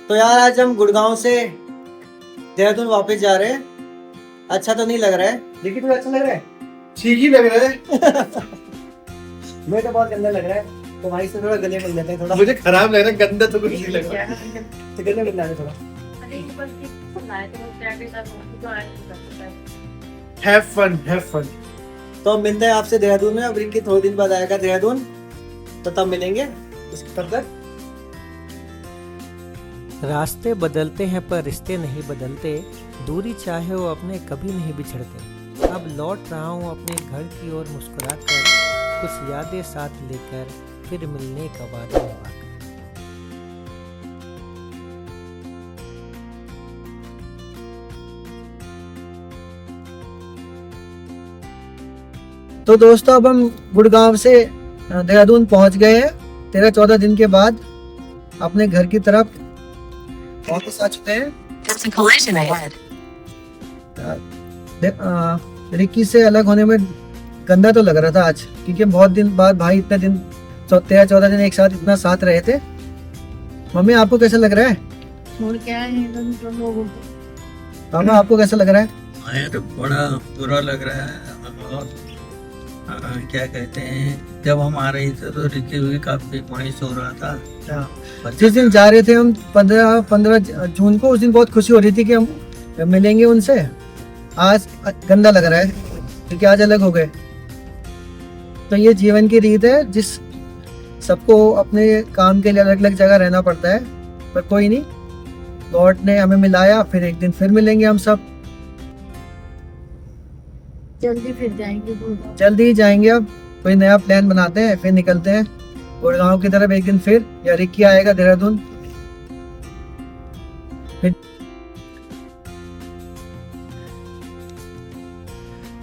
तो यार आज हम गुड़गांव से देहरादून वापस जा रहे हैं। अच्छा तो नहीं लग रहा है, देखिए तुम्हें अच्छा लग रहा है? ठीक ही लग रहा है। मुझे तो बहुत गंदा लग रहा है, तो भाई से थोड़ा गले मिल लेते हैं थोड़ा। मुझे खराब लग रहा है, गंदा तो कुछ नहीं लग रहा है। तो गले मिल लेते थोड़ा। Have fun, have fun. तो हम मिलते हैं आपसे देहरादून में। अब रिंकी थोड़े दिन बाद आएगा देहरादून, तो तब मिलेंगे। तब तक रास्ते बदलते हैं पर रिश्ते नहीं बदलते, दूरी चाहे वो अपने कभी नहीं बिछड़ते। अब लौट रहा हूँ अपने घर की ओर मुस्कुराकर, कुछ यादें साथ लेकर फिर मिलने का वादा निभाकर। तो दोस्तों अब हम गुड़गांव से देहरादून पहुंच गए हैं 13-14 दिन के बाद। अपने घर की तरफ वापस आ चुके हैं। रिक्की से अलग होने में गंदा तो लग रहा था आज, क्योंकि बहुत दिन बाद भाई इतने दिन 13-14 दिन एक साथ इतना साथ रहे थे। मम्मी आपको कैसा लग रहा है? मामा आपको कैसा लग रहा है? मुझे तो बड़ा बुरा लग रहा है। और क्या कहते हैं, जब हम आ रहे थे तो रिक्की भी काफी वहीं सो रहा था। जिस दिन जा रहे थे हम 15 जून को, उस दिन बहुत खुशी हो रही थी कि हम मिलेंगे उनसे। आज गंदा लग रहा है क्योंकि आज अलग हो गए। तो ये जीवन की रीत है, जिस सबको अपने काम के लिए अलग अलग जगह रहना पड़ता है, पर कोई नहीं, गॉड ने हमें मिलाया। फिर एक दिन फिर मिलेंगे हम सब, जल्दी फिर जाएंगे। जल्दी ही जाएंगे। अब कोई नया प्लान बनाते हैं, फिर निकलते हैं गुड़गांव की तरफ एक दिन फिर, या रिक्की आएगा देहरादून।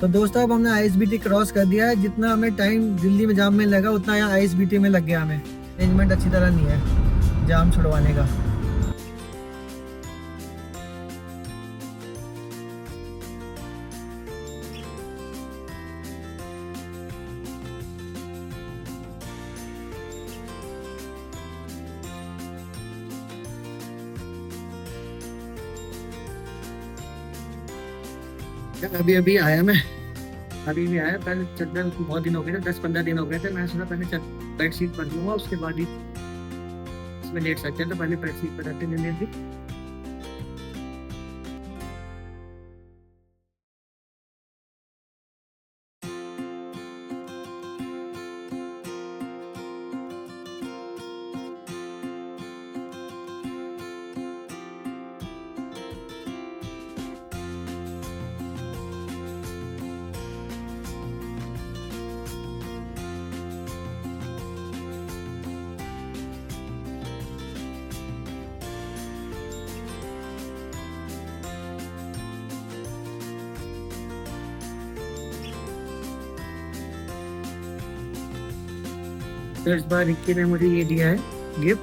तो दोस्तों अब हमने आईएसबीटी क्रॉस कर दिया है। जितना हमें टाइम दिल्ली में जाम में लगा, उतना यहाँ आईएसबीटी में लग गया हमें। अरेंजमेंट अच्छी तरह नहीं है जाम छुड़वाने का। अभी अभी आया मैं, अभी भी आया। पहले चद्दर बहुत दिन हो गए थे, 10-15 दिन हो गए थे। मैं सोचा पहले बेड शीट पर लूंगा, उसके बाद ही इसमें लेट सकते हैं। तो पहले बेड शीट पर रहते लेने थी। तो इस बार रिक्की ने मुझे ये दिया है gift,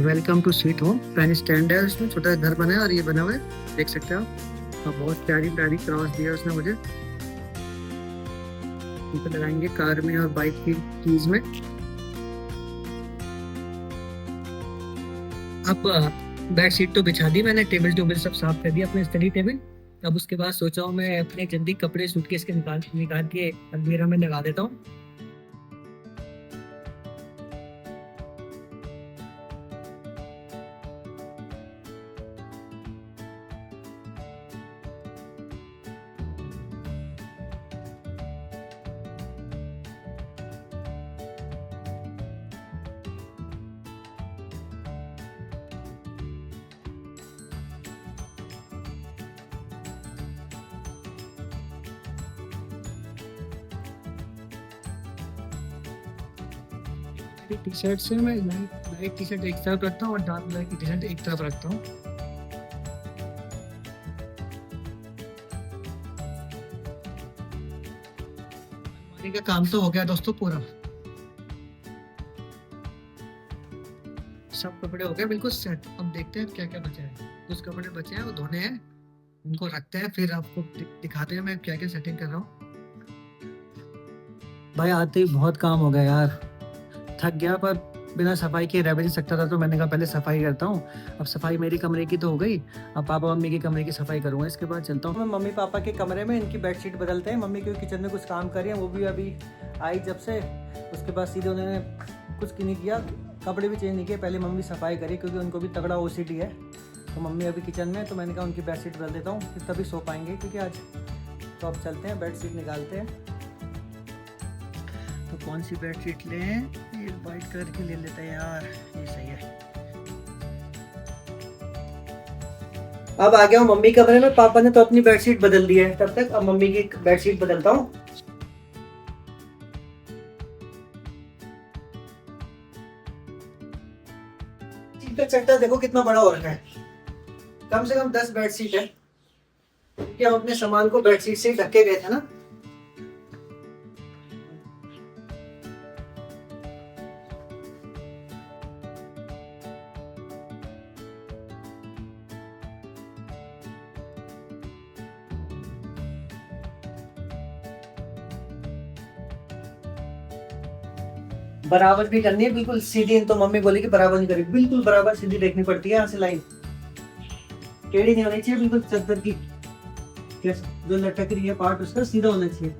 welcome to sweet home. Pen stand है, उसमें छोटा घर बना है और ये बना हुआ है, देख सकते हो आप। और बहुत प्यारी प्यारी क्रॉस दिया उसने मुझे। इनको लगाएंगे कार में और बाइक की कीज में। अब बेड शीट तो बिछा दी मैंने, टेबल टूबल सब साफ कर दिया, अपने स्टडी टेबल। अब उसके बाद सोचा हूँ मैं अपने जल्दी कपड़े सूटकेस के निकाल के अलमीरा में लगा देता हूँ। टी शर्ट से मैं लाइट टी शर्ट एक तरफ रखता हूँ और डार्क ब्लैक की टी शर्ट एक तरफ रखता हूँ। अलमारी का काम तो हो गया दोस्तों पूरा, सब कपड़े हो गए बिल्कुल सेट। अब देखते हैं क्या क्या बचा है। कुछ कपड़े बचे हैं वो धोने हैं, उनको रखते हैं, फिर आपको दिखाते हैं मैं क्या क्या सेटिंग कर रहा हूँ। भाई आते ही बहुत काम हो गया यार, थक गया, पर बिना सफाई के रह भी नहीं सकता था, तो मैंने कहा पहले सफाई करता हूँ। अब सफाई मेरी कमरे की तो हो गई, अब पापा मम्मी के कमरे की सफाई करूँगा, इसके बाद चलता हूँ। मैं मम्मी पापा के कमरे में इनकी बेडशीट बदलते हैं। मम्मी क्योंकि किचन में कुछ काम कर रही है, वो भी अभी आई जब से, उसके बाद सीधे उन्होंने कुछ नहीं किया, कपड़े भी चेंज नहीं किए, पहले मम्मी सफाई करी क्योंकि उनको भी तगड़ा OCD है। तो मम्मी अभी किचन में, तो मैंने कहा उनकी बेडशीट बदल देता हूँ, फिर तभी सो पाएंगे क्योंकि आज। तो अब चलते हैं, बेडशीट निकालते हैं। तो कौन सी बेडशीट लें? ये वाइट कलर की ले लेते हैं यार, ये सही है। अब आ गया हूँ मम्मी कमरे में। पापा ने तो अपनी बेडशीट बदल दी है, तब तक अब मम्मी की बेडशीट बदलता हूँ। का चट्टा देखो कितना बड़ा हो रखा है, कम से कम 10 बेडशीट है, क्योंकि हम अपने सामान को बेडशीट से ढक के गए थे ना। बराबर भी करनी है, बिल्कुल सीधी। तो मम्मी बोली कि बराबर नहीं करी, बिल्कुल बराबर सीधी देखनी पड़ती है। यहाँ से लाइन टेढ़ी नहीं होनी चाहिए, बिल्कुल चद्दर की जो लटक रही है पार्ट उसका सीधा होना चाहिए।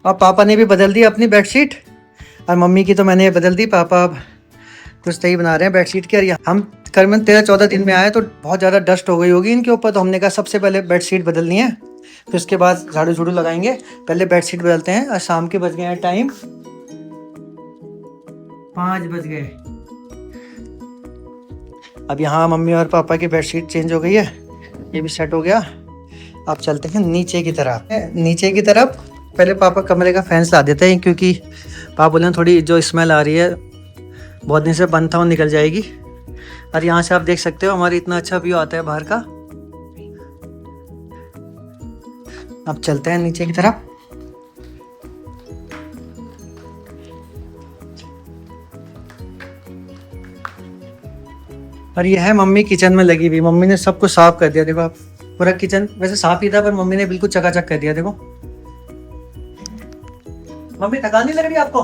अब पापा ने भी बदल दी अपनी बेडशीट, और मम्मी की तो मैंने बदल दी। पापा अब कुछ सही बना रहे हैं बेडशीट के। और हम करीबन 13-14 दिन में आए तो बहुत ज़्यादा डस्ट हो गई होगी इनके ऊपर, तो हमने कहा सबसे पहले बेडशीट बदलनी है, फिर उसके बाद झाड़ू झाड़ू लगाएंगे। पहले बेडशीट बदलते हैं। और शाम के बज गए हैं टाइम 5 बज गए। अब यहाँ मम्मी और पापा की बेडशीट चेंज हो गई है, ये भी सेट हो गया। अब चलते हैं नीचे की तरफ। नीचे की तरफ पहले पापा कमरे का फैन ला देते हैं, क्योंकि पापा बोले थोड़ी जो स्मेल आ रही है बहुत दिन से बंद था वो निकल जाएगी। और यहाँ से आप देख सकते हो हमारी इतना अच्छा व्यू आता है बाहर का। अब चलते हैं नीचे की तरफ। और ये है मम्मी किचन में लगी हुई। मम्मी ने सब कुछ साफ कर दिया, देखो आप, पूरा किचन वैसे साफ ही था पर मम्मी ने बिल्कुल चकाचक कर दिया। देखो मम्मी, थकान नहीं लग रही आपको?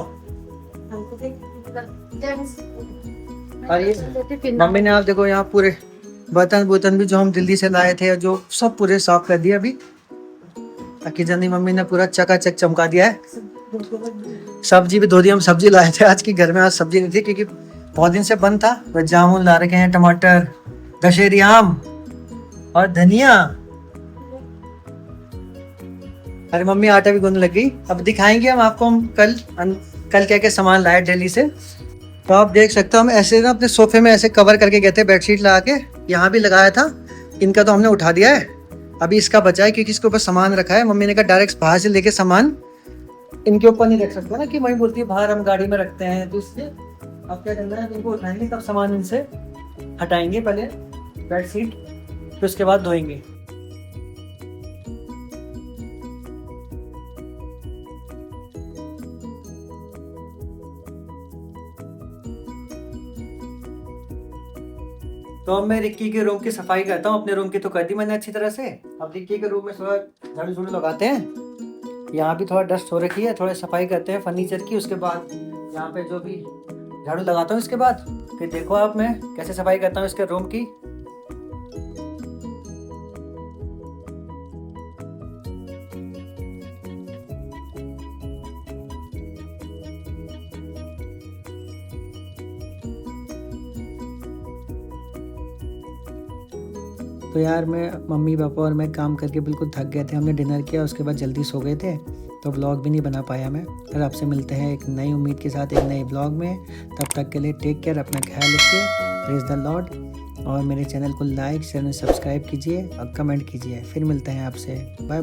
और ये मम्मी ने आप देखो यहाँ पूरे बर्तन भी जो हम दिल्ली से लाए थे जो सब पूरे साफ कर दिए। अभी किचन ही मम्मी ने पूरा चकाचक चमका दिया है। सब्जी भी धो दी, हम सब्जी लाए थे आज की, घर में आज सब्जी नहीं थी क्योंकि बहुत दिन से बंद था। जामुन ला रखे हैं, टमाटर, दशहरी आम और धनिया। अरे मम्मी आटा भी गूंदने लग गई। अब दिखाएंगे हम आपको, हम कल क्या क्या सामान लाए दिल्ली से। तो आप देख सकते हो हम ऐसे ना अपने सोफे में ऐसे कवर करके गए थे बेडशीट लगा के, यहाँ भी लगाया था। इनका तो हमने उठा दिया है, अभी इसका बचा है क्योंकि इसके ऊपर सामान रखा है। मम्मी ने कहा डायरेक्ट बाहर से लेके सामान इनके ऊपर नहीं रख सकते ना, कि वही बोलती है बाहर हम गाड़ी में रखते हैं, तो इसलिए अब क्या करना है, इनको उठाएंगे तब सामान इनसे हटाएंगे, पहले बेडशीट फिर उसके बाद धोएंगे। तो अब मैं रिक्की के रूम की सफाई करता हूँ। अपने रूम की तो कर दी मैंने अच्छी तरह से। अब रिक्की के रूम में थोड़ा झाड़ू झाड़ू लगाते हैं। यहाँ भी थोड़ा डस्ट हो रखी है, थोड़ा सफाई करते हैं फर्नीचर की। उसके बाद यहाँ पे जो भी झाड़ू लगाता हूँ, इसके बाद फिर देखो आप मैं कैसे सफाई करता हूँ इसके रूम की। तो यार मैं मम्मी पापा और मैं काम करके बिल्कुल थक गए थे। हमने डिनर किया, उसके बाद जल्दी सो गए थे, तो व्लॉग भी नहीं बना पाया मैं। फिर आपसे मिलते हैं एक नई उम्मीद के साथ एक नए व्लॉग में। तब तक के लिए टेक केयर, अपना ख्याल रखिए, प्रेज द लॉर्ड। और मेरे चैनल को लाइक शेयर और सब्सक्राइब कीजिए और कमेंट कीजिए। फिर मिलते हैं आपसे, बाय।